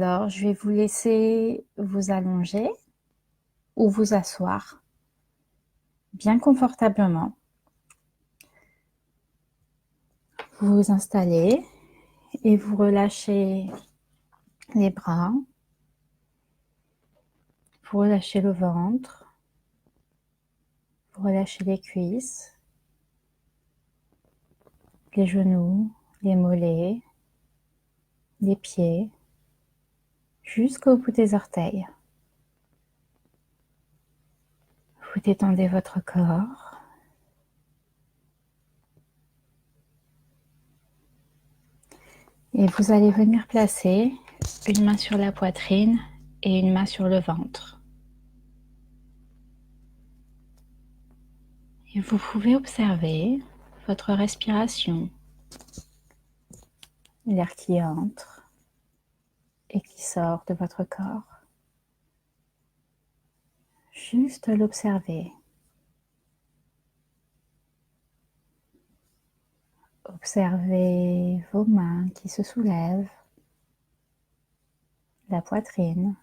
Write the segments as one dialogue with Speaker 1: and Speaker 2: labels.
Speaker 1: Alors, je vais vous laisser vous allonger ou vous asseoir bien confortablement. Vous vous installez et vous relâchez les bras, vous relâchez le ventre, vous relâchez les cuisses, les genoux, les mollets, les pieds, jusqu'au bout des orteils. Vous détendez votre corps. Et vous allez venir placer une main sur la poitrine et une main sur le ventre. Et vous pouvez observer votre respiration, l'air qui entre et qui sort de votre corps. Juste l'observer. Observez vos mains qui se soulèvent, la poitrine,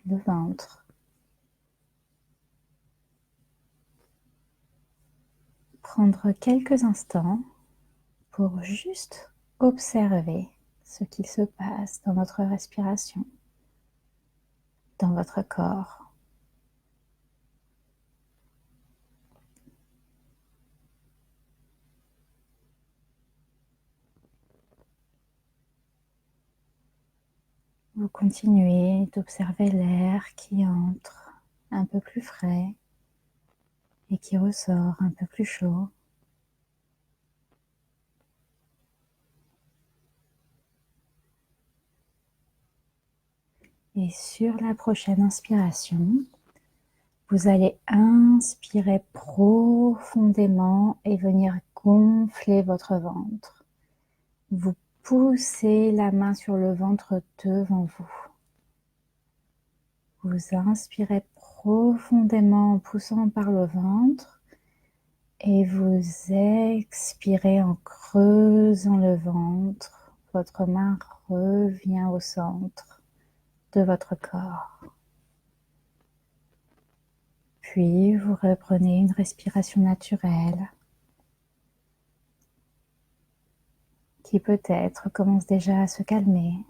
Speaker 1: le ventre. Prendre quelques instants pour juste observer ce qu'il se passe dans votre respiration, dans votre corps. Vous continuez d'observer l'air qui entre un peu plus frais et qui ressort un peu plus chaud. Et sur la prochaine inspiration, vous allez inspirer profondément et venir gonfler votre ventre. Vous poussez la main sur le ventre devant vous. Vous inspirez profondément en poussant par le ventre et vous expirez en creusant le ventre. Votre main revient au centre de votre corps. Puis vous reprenez une respiration naturelle qui peut-être commence déjà à se calmer.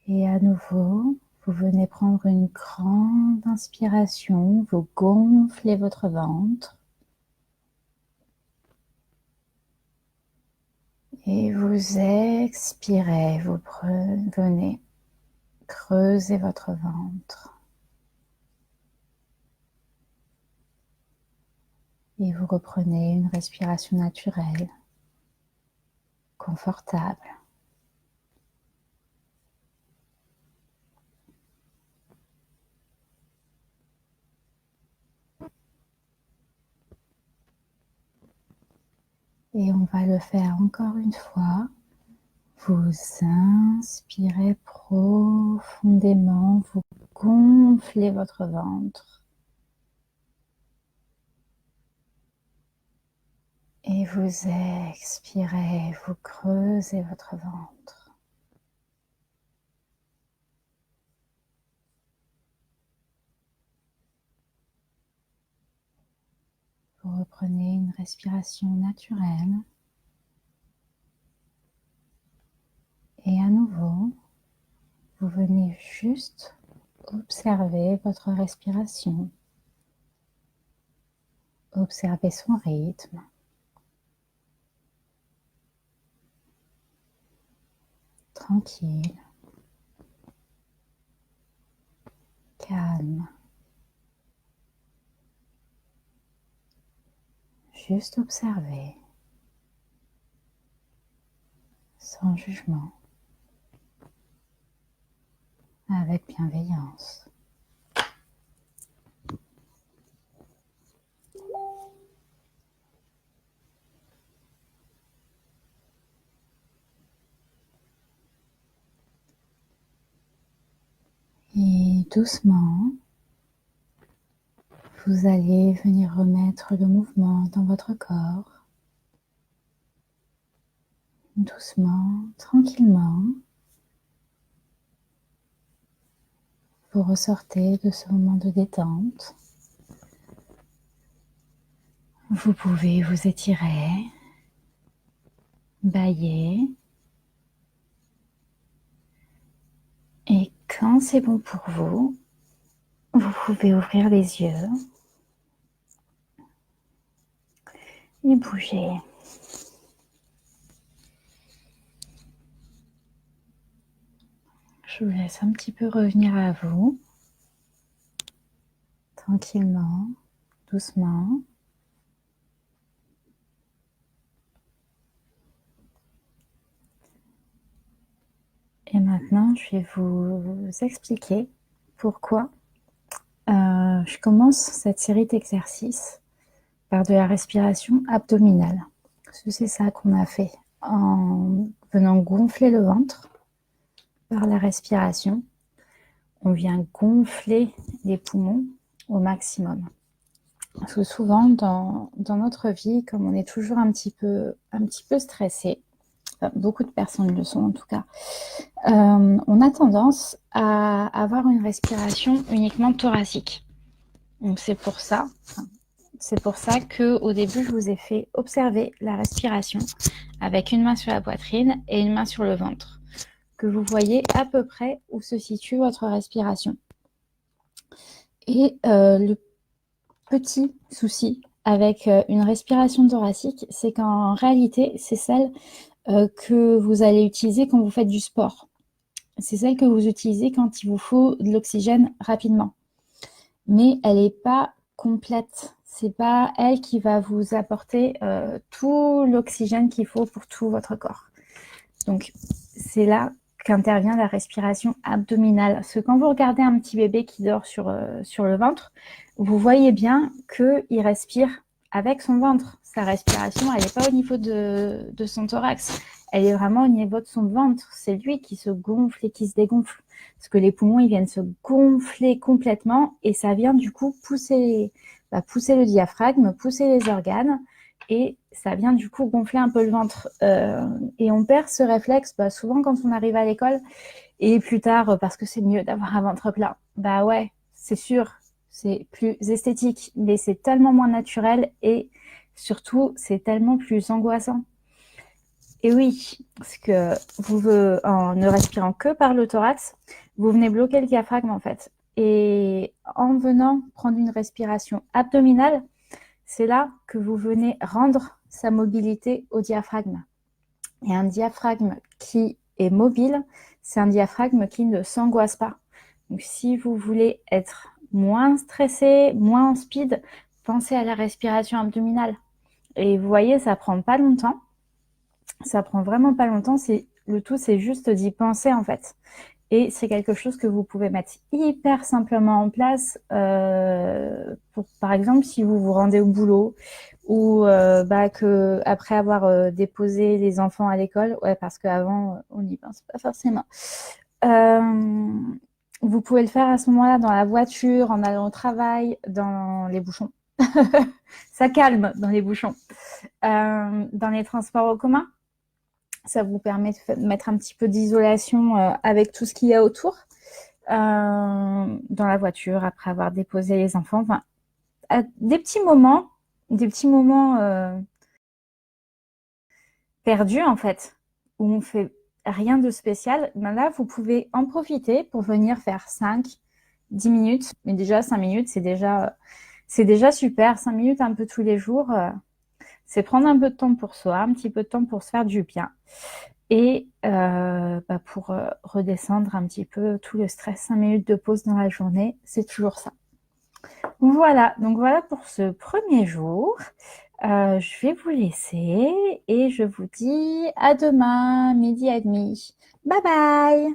Speaker 1: Et à nouveau, vous venez prendre une grande inspiration, vous gonflez votre ventre et vous expirez, vous venez creuser votre ventre et vous reprenez une respiration naturelle, confortable. Et on va le faire encore une fois. Vous inspirez profondément, vous gonflez votre ventre. Et vous expirez, vous creusez votre ventre. Vous reprenez une respiration naturelle. Et à nouveau, vous venez juste observer votre respiration. Observez son rythme. Tranquille. Calme. Juste observer. Sans jugement. Avec bienveillance. Et doucement, Vous allez venir remettre le mouvement dans votre corps, doucement, tranquillement. Vous ressortez de ce moment de détente. Vous pouvez vous étirer, bâiller. Et quand c'est bon pour vous, vous pouvez ouvrir les yeux et bouger. Je vous laisse un petit peu revenir à vous, tranquillement, doucement. Et maintenant, je vais vous expliquer pourquoi je commence cette série d'exercices par de la respiration abdominale. Parce que c'est ça qu'on a fait en venant gonfler le ventre par la respiration. On vient gonfler les poumons au maximum. Parce que souvent, dans notre vie, comme on est toujours un petit peu stressé, enfin, beaucoup de personnes le sont en tout cas, on a tendance à avoir une respiration uniquement thoracique. Donc c'est pour ça qu'au début, je vous ai fait observer la respiration avec une main sur la poitrine et une main sur le ventre, que vous voyez à peu près où se situe votre respiration. Et le petit souci avec une respiration thoracique, c'est qu'en réalité, c'est celle que vous allez utiliser quand vous faites du sport. C'est celle que vous utilisez quand il vous faut de l'oxygène rapidement. Mais elle n'est pas complète. C'est pas elle qui va vous apporter tout l'oxygène qu'il faut pour tout votre corps. Donc, c'est là qu'intervient la respiration abdominale. Parce que quand vous regardez un petit bébé qui dort sur le ventre, vous voyez bien qu'il respire avec son ventre. Sa respiration, elle n'est pas au niveau de son thorax. Elle est vraiment au niveau de son ventre. C'est lui qui se gonfle et qui se dégonfle. Parce que les poumons, ils viennent se gonfler complètement et ça vient du coup pousser le diaphragme, pousser les organes et ça vient du coup gonfler un peu le ventre. Et on perd ce réflexe souvent quand on arrive à l'école et plus tard parce que c'est mieux d'avoir un ventre plat. Bah ouais, c'est sûr, c'est plus esthétique, mais c'est tellement moins naturel et surtout, c'est tellement plus angoissant. Et oui, parce que en ne respirant que par le thorax, vous venez bloquer le diaphragme en fait. Et en venant prendre une respiration abdominale, c'est là que vous venez rendre sa mobilité au diaphragme. Et un diaphragme qui est mobile, c'est un diaphragme qui ne s'angoisse pas. Donc si vous voulez être moins stressé, moins en speed, pensez à la respiration abdominale. Et vous voyez, ça prend pas longtemps. Ça prend vraiment pas longtemps. Le tout, c'est juste d'y penser en fait. Et c'est quelque chose que vous pouvez mettre hyper simplement en place pour, par exemple, si vous vous rendez au boulot ou que après avoir déposé les enfants à l'école, ouais, parce qu'avant, on n'y pense pas forcément. Vous pouvez le faire à ce moment-là dans la voiture, en allant au travail, dans les bouchons. Ça calme dans les bouchons. Dans les transports en commun. Ça vous permet de mettre un petit peu d'isolation avec tout ce qu'il y a autour. Dans la voiture, après avoir déposé les enfants. Enfin, des petits moments perdus, en fait, où on fait rien de spécial. Ben là, vous pouvez en profiter pour venir faire 5-10 minutes. Mais déjà, 5 minutes, c'est déjà super. 5 minutes un peu tous les jours. C'est prendre un peu de temps pour soi, un petit peu de temps pour se faire du bien. Et pour redescendre un petit peu tout le stress, 5 minutes de pause dans la journée, c'est toujours ça. Voilà, donc voilà pour ce premier jour. Je vais vous laisser et je vous dis à demain, 12h30. Bye bye!